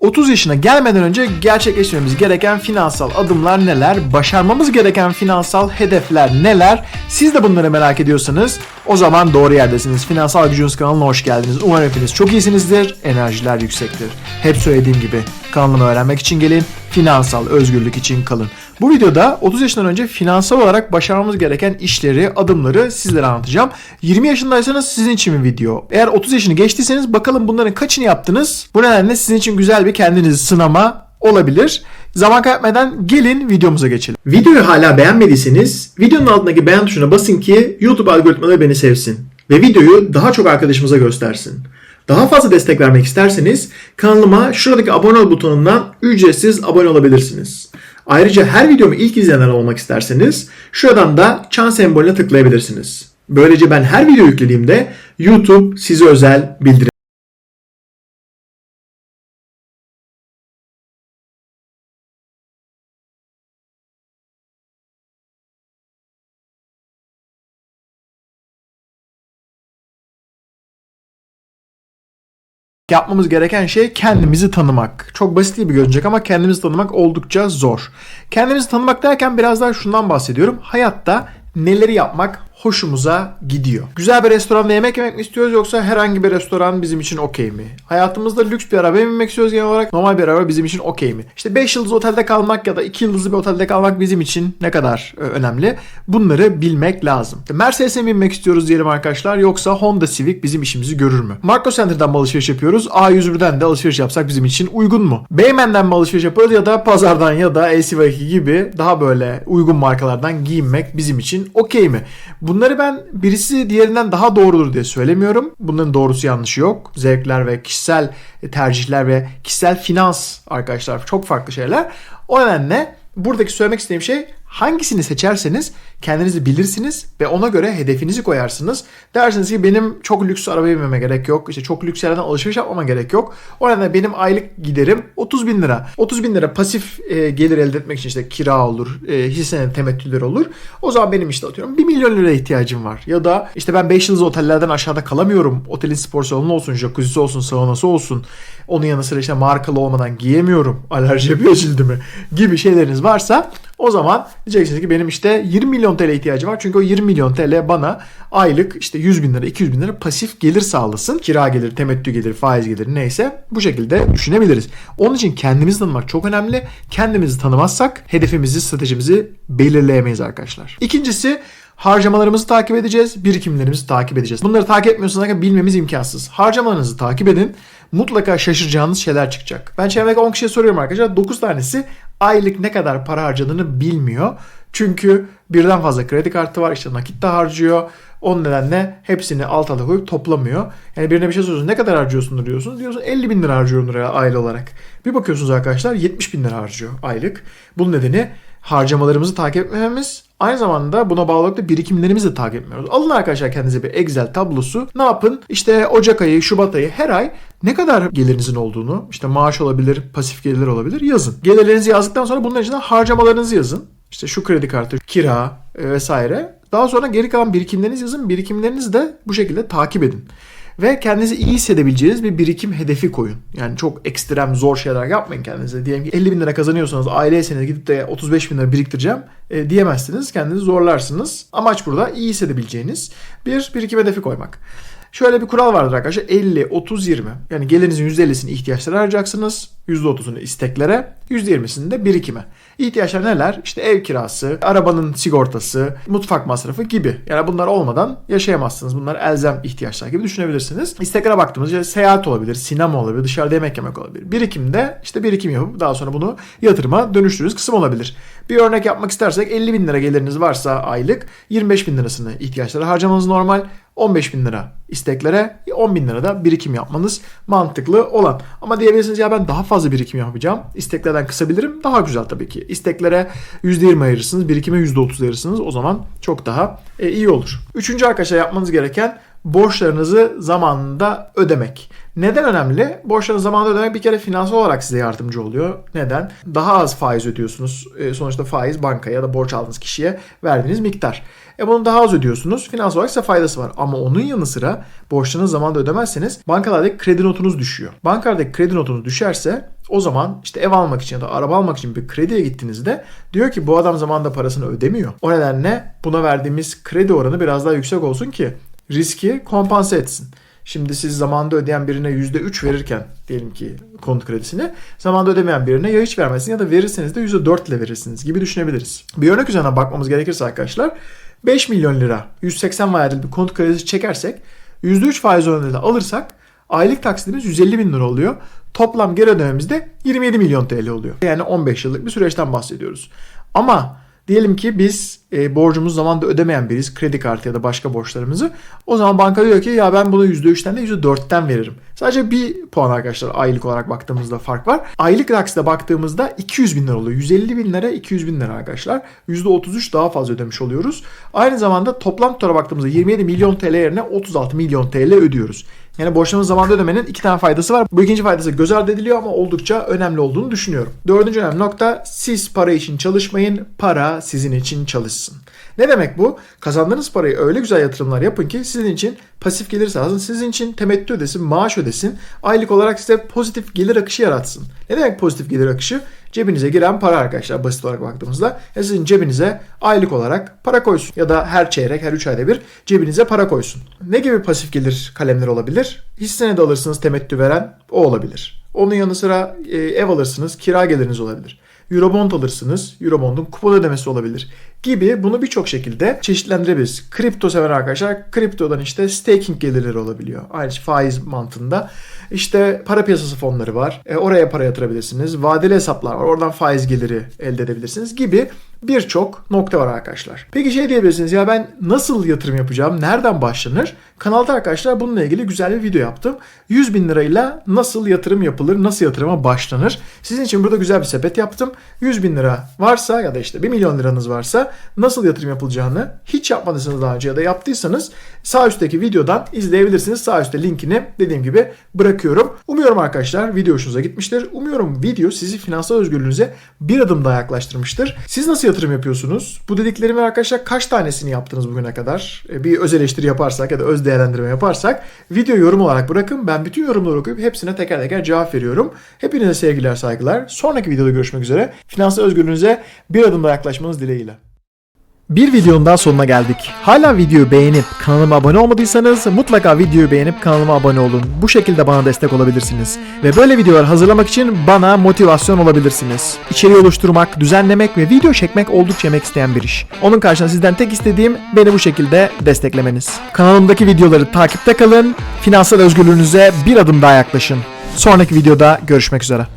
30 yaşına gelmeden önce gerçekleştirmemiz gereken finansal adımlar neler? Başarmamız gereken finansal hedefler neler? Siz de bunları merak ediyorsanız o zaman doğru yerdesiniz. Finansal Gücünüz kanalına hoş geldiniz. Umarım hepiniz çok iyisinizdir. Enerjiler yüksektir. Hep söylediğim gibi kanalıma öğrenmek için gelin. Finansal özgürlük için kalın. Bu videoda 30 yaşından önce finansal olarak başarmamız gereken işleri, adımları sizlere anlatacağım. 20 yaşındaysanız sizin için bir video. Eğer 30 yaşını geçtiyseniz bakalım bunların kaçını yaptınız? Bu nedenle sizin için güzel bir kendinizi sınama olabilir. Zaman kaybetmeden gelin videomuza geçelim. Videoyu hala beğenmediyseniz videonun altındaki beğen tuşuna basın ki YouTube algoritmaları beni sevsin. Ve videoyu daha çok arkadaşımıza göstersin. Daha fazla destek vermek isterseniz kanalıma şuradaki abone ol butonundan ücretsiz abone olabilirsiniz. Ayrıca her videomu ilk izleyenler olmak isterseniz şuradan da çan sembolüne tıklayabilirsiniz. Böylece ben her video yüklediğimde YouTube size özel bildirim. Yapmamız gereken şey kendimizi tanımak. Çok basit gibi görünecek ama kendimizi tanımak oldukça zor. Kendimizi tanımak derken biraz daha şundan bahsediyorum. Hayatta neleri yapmak hoşumuza gidiyor. Güzel bir restoranda yemek yemek mi istiyoruz yoksa herhangi bir restoran bizim için okey mi? Hayatımızda lüks bir arabaya binmek istiyoruz genel olarak, normal bir araba bizim için okey mi? İşte 5 yıldızlı otelde kalmak ya da 2 yıldızlı bir otelde kalmak bizim için ne kadar önemli? Bunları bilmek lazım. Mercedes'e binmek istiyoruz diyelim arkadaşlar, yoksa Honda Civic bizim işimizi görür mü? Marco Center'dan mı alışveriş yapıyoruz? A101'den de alışveriş yapsak bizim için uygun mu? Beymen'den mi alışveriş yapıyoruz ya da pazardan ya da LCV2 gibi daha böyle uygun markalardan giyinmek bizim için okey mi? Bunları ben birisi diğerinden daha doğrudur diye söylemiyorum. Bunların doğrusu yanlışı yok. Zevkler ve kişisel tercihler ve kişisel finans arkadaşlar çok farklı şeyler. O nedenle buradaki söylemek istediğim şey, hangisini seçerseniz kendinizi bilirsiniz ve ona göre hedefinizi koyarsınız. Dersiniz ki benim çok lüks arabaya binmeme gerek yok. İşte çok lüks yerden alışveriş yapmama gerek yok. O nedenle benim aylık giderim 30 bin lira. 30 bin lira pasif gelir elde etmek için işte kira olur, hisse senedi temettüleri olur. O zaman benim işte atıyorum 1 milyon liraya ihtiyacım var. Ya da işte ben 5 yıldızlı otellerden aşağıda kalamıyorum. Otelin spor salonu olsun, jacuzzi'si olsun, saunası olsun. Onun yanı sıra işte markalı olmadan giyemiyorum. Alerji yapıyor cildimi gibi şeyleriniz varsa o zaman diyeceksiniz ki benim işte 20 milyon TL ihtiyacım var. Çünkü o 20 milyon TL bana aylık işte 100 bin lira, 200 bin lira pasif gelir sağlasın. Kira gelir, temettü gelir, faiz gelir neyse bu şekilde düşünebiliriz. Onun için kendimizi tanımak çok önemli. Kendimizi tanımazsak hedefimizi, stratejimizi belirleyemeyiz arkadaşlar. İkincisi, harcamalarımızı takip edeceğiz, birikimlerimizi takip edeceğiz. Bunları takip etmiyorsanız bilmemiz imkansız. Harcamalarınızı takip edin. Mutlaka şaşıracağınız şeyler çıkacak. Ben çevremdeki 10 kişiye soruyorum arkadaşlar. 9 tanesi aylık ne kadar para harcadığını bilmiyor. Çünkü birden fazla kredi kartı var, işte nakit de harcıyor. Onun nedenle hepsini alt alta koyup toplamıyor. Yani birine bir şey soruyorsunuz, ne kadar harcıyorsunuz diyorsunuz. Diyorsunuz 50 bin lira harcıyorum liraya aile olarak. Bir bakıyorsunuz arkadaşlar 70 bin lira harcıyor aylık. Bunun nedeni harcamalarımızı takip etmememiz. Aynı zamanda buna bağlı olarak da birikimlerimizi de takip etmiyoruz. Alın arkadaşlar kendinize bir Excel tablosu. Ne yapın? İşte Ocak ayı, Şubat ayı her ay ne kadar gelirinizin olduğunu, işte maaş olabilir, pasif gelirler olabilir, yazın. Gelirlerinizi yazdıktan sonra bunların içinde harcamalarınızı yazın. İşte şu kredi kartı, kira vesaire. Daha sonra geri kalan birikimlerinizi yazın. Birikimlerinizi de bu şekilde takip edin. Ve kendinizi iyi hissedebileceğiniz bir birikim hedefi koyun. Yani çok ekstrem zor şeyler yapmayın kendinize. Diyelim ki 50 bin lira kazanıyorsanız aileyseniz gidip de 35 bin lira biriktireceğim diyemezsiniz. Kendinizi zorlarsınız. Amaç burada iyi hissedebileceğiniz bir birikim hedefi koymak. Şöyle bir kural vardır arkadaşlar. 50, 30, 20. Yani gelirinizin %50'sini ihtiyaçlara harcayacaksınız. %30'unu isteklere, %20'sini de birikime. İhtiyaçlar neler? İşte ev kirası, arabanın sigortası, mutfak masrafı gibi. Yani bunlar olmadan yaşayamazsınız. Bunlar elzem ihtiyaçlar gibi düşünebilirsiniz. İsteklere baktığımızda seyahat olabilir, sinema olabilir, dışarıda yemek yemek olabilir. Birikimde işte birikim yapıp daha sonra bunu yatırıma dönüştürürüz kısım olabilir. Bir örnek yapmak istersek 50 bin lira geliriniz varsa aylık 25 bin lirasını ihtiyaçlara harcamanız normal. 15 bin lira isteklere, 10 bin lira da birikim yapmanız mantıklı olan. Ama diyebilirsiniz ya ben daha fazla birikim yapacağım. İsteklerden kısabilirim. Daha güzel tabii ki. İsteklere %20 ayırırsınız, birikime %30 ayırırsınız. O zaman çok daha iyi olur. Üçüncü arkadaşlar yapmanız gereken borçlarınızı zamanında ödemek. Neden önemli? Borçlarınızı zamanında ödemek bir kere finansal olarak size yardımcı oluyor. Neden? Daha az faiz ödüyorsunuz. Sonuçta faiz bankaya ya da borç aldığınız kişiye verdiğiniz miktar. Bunu daha az ödüyorsunuz. Finansal olarak size faydası var. Ama onun yanı sıra borçlarınızı zamanında ödemezseniz bankalardaki kredi notunuz düşüyor. Bankalardaki kredi notunuz düşerse O zaman işte ev almak için ya da araba almak için bir krediye gittiğinizde diyor ki bu adam zamanında parasını ödemiyor. O nedenle buna verdiğimiz kredi oranı biraz daha yüksek olsun ki riski kompanse etsin. Şimdi siz zamanında ödeyen birine %3 verirken diyelim ki konut kredisini, zamanında ödemeyen birine ya hiç vermezsiniz ya da verirseniz de %4 ile verirsiniz gibi düşünebiliriz. Bir örnek üzerine bakmamız gerekirse arkadaşlar 5 milyon lira 180 vadeli bir konut kredisi çekersek %3 faiz oranıyla alırsak aylık taksitimiz 150 bin lira oluyor. Toplam geri ödememiz de 27 milyon TL oluyor. Yani 15 yıllık bir süreçten bahsediyoruz. Ama diyelim ki biz borcumuzu zamanında ödemeyen biriz. Kredi kartı ya da başka borçlarımızı. O zaman banka diyor ki ya ben bunu %3'ten de %4'ten veririm. Sadece bir puan arkadaşlar aylık olarak baktığımızda fark var. Aylık taksite baktığımızda 200 bin lira oluyor. 150 bin lira 200 bin lira arkadaşlar. %33 daha fazla ödemiş oluyoruz. Aynı zamanda toplam tutara baktığımızda 27 milyon TL yerine 36 milyon TL ödüyoruz. Yani borçlarımızı zamanında ödemenin iki tane faydası var. Bu ikinci faydası göz ardı ediliyor ama oldukça önemli olduğunu düşünüyorum. Dördüncü önemli nokta siz para için çalışmayın, para sizin için çalışsın. Ne demek bu? Kazandığınız parayı öyle güzel yatırımlar yapın ki sizin için pasif gelir sağlasın, sizin için temettü ödesin, maaş ödesin, aylık olarak size pozitif gelir akışı yaratsın. Ne demek pozitif gelir akışı? Cebinize giren para arkadaşlar basit olarak baktığımızda. Sizin cebinize aylık olarak para koysun. Ya da her çeyrek, her 3 ayda bir cebinize para koysun. Ne gibi pasif gelir kalemleri olabilir? Hisse senedi alırsınız temettü veren o olabilir. Onun yanı sıra ev alırsınız, kira geliriniz olabilir. Eurobond alırsınız, Eurobond'un kupon ödemesi olabilir gibi bunu birçok şekilde çeşitlendirebiliriz. Kripto seven arkadaşlar kriptodan işte staking gelirleri olabiliyor. Aynı faiz mantığında. İşte para piyasası fonları var. Oraya para yatırabilirsiniz. Vadeli hesaplar var. Oradan faiz geliri elde edebilirsiniz gibi birçok nokta var arkadaşlar. Peki şey diyebilirsiniz ya ben nasıl yatırım yapacağım? Nereden başlanır? Kanalda arkadaşlar bununla ilgili güzel bir video yaptım. 100 bin lirayla nasıl yatırım yapılır? Nasıl yatırıma başlanır? Sizin için burada güzel bir sepet yaptım. 100 bin lira varsa ya da işte 1 milyon liranız varsa nasıl yatırım yapılacağını hiç yapmadıysanız daha önce ya da yaptıysanız sağ üstteki videodan izleyebilirsiniz. Sağ üstte linkini dediğim gibi bırakıyorum. Umuyorum arkadaşlar video hoşunuza gitmiştir. Umuyorum video sizi finansal özgürlüğünüze bir adım daha yaklaştırmıştır. Siz nasıl yatırım yapıyorsunuz? Bu dediklerimi arkadaşlar kaç tanesini yaptınız bugüne kadar? Bir öz eleştiri yaparsak ya da öz değerlendirme yaparsak video yorum olarak bırakın. Ben bütün yorumları okuyup hepsine teker teker cevap veriyorum. Hepinize sevgiler, saygılar. Sonraki videoda görüşmek üzere. Finansal özgürlüğünüze bir adım daha yaklaşmanız dileğiyle. Bir videonun daha sonuna geldik. Hala videoyu beğenip kanalıma abone olmadıysanız mutlaka videoyu beğenip kanalıma abone olun. Bu şekilde bana destek olabilirsiniz. Ve böyle videolar hazırlamak için bana motivasyon olabilirsiniz. İçeriği oluşturmak, düzenlemek ve video çekmek oldukça emek isteyen bir iş. Onun karşılığında sizden tek istediğim beni bu şekilde desteklemeniz. Kanalımdaki videoları takipte kalın, finansal özgürlüğünüze bir adım daha yaklaşın. Sonraki videoda görüşmek üzere.